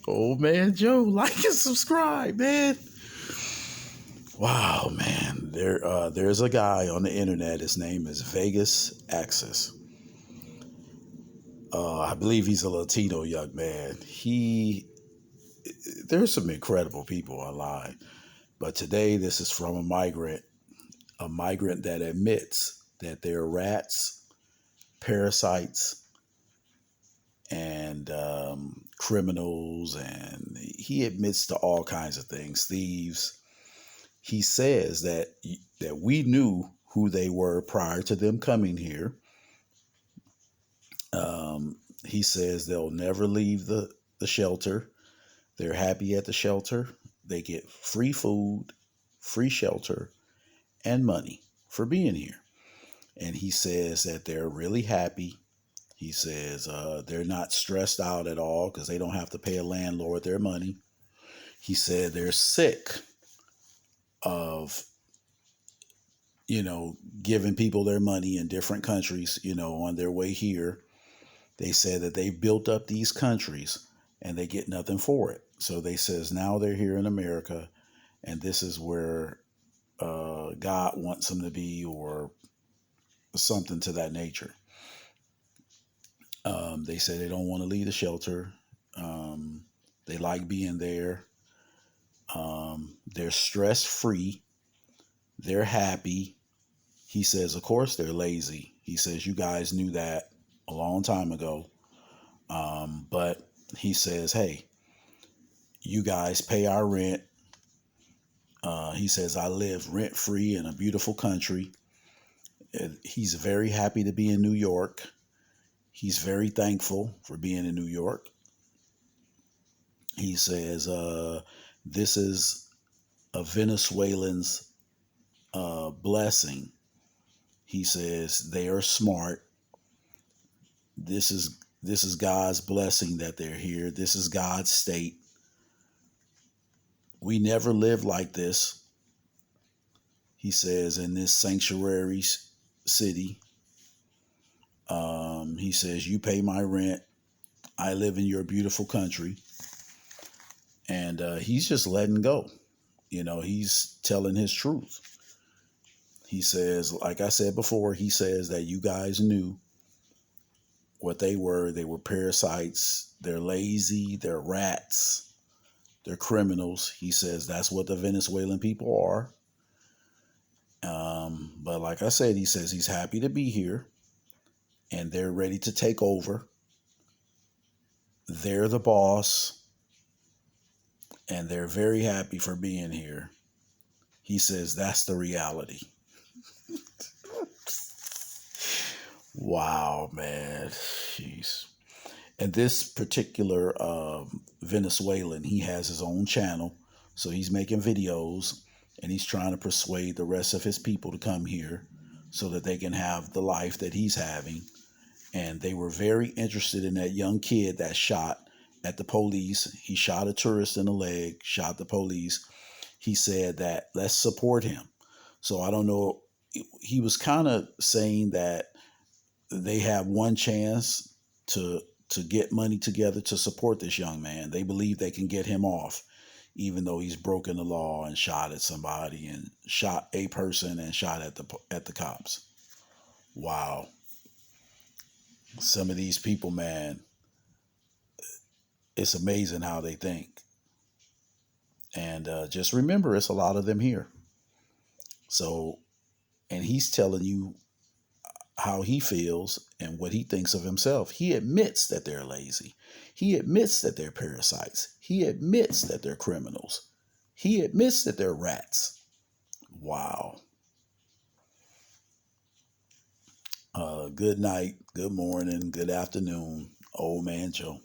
Old man Joe, like and subscribe, man. Wow, man. There's a guy on the internet. His name is Vegas Axis. I believe he's a Latino young man. There's some incredible people online, but today this is from a migrant that admits that they're rats, parasites, and criminals, and he admits to all kinds of things, thieves. He says that we knew who they were prior to them coming here. He says they'll never leave the shelter. They're happy at the shelter. They get free food, free shelter, and money for being here. And he says that they're really happy. He says they're not stressed out at all because they don't have to pay a landlord their money. He said they're sick of, giving people their money in different countries, on their way here. They said that they built up these countries and they get nothing for it. So they says now they're here in America and this is where God wants them to be, or something to that nature. They say they don't want to leave the shelter. They like being there. They're stress free. They're happy. He says, of course, they're lazy. He says, you guys knew that a long time ago. But he says, hey, you guys pay our rent. He says, I live rent free in a beautiful country. He's very happy to be in New York. He's very thankful for being in New York. He says, this is a Venezuelan's blessing. He says they are smart. This is God's blessing that they're here. This is God's state. We never lived like this. He says in this sanctuary city. He says you pay my rent. I live in your beautiful country. And he's just letting go. He's telling his truth. He says, like I said before, he says that you guys knew what they were. They were parasites. They're lazy. They're rats. They're criminals. He says that's what the Venezuelan people are. But like I said, he says he's happy to be here and they're ready to take over. They're the boss and they're very happy for being here. He says that's the reality. Wow, man. Jeez. And this particular Venezuelan, he has his own channel. So he's making videos and he's trying to persuade the rest of his people to come here so that they can have the life that he's having. And they were very interested in that young kid that shot at the police. He shot a tourist in the leg, shot the police. He said that let's support him. So I don't know. He was kind of saying that they have one chance to get money together to support this young man. They believe they can get him off, even though he's broken the law and shot at somebody and shot a person and shot at the cops. Wow. Some of these people, man, it's amazing how they think. And just remember, it's a lot of them here. So, and he's telling you how he feels and what he thinks of himself. He admits that they're lazy. He admits that they're parasites. He admits that they're criminals. He admits that they're rats. Wow. Good night, good morning, good afternoon, old man Joe.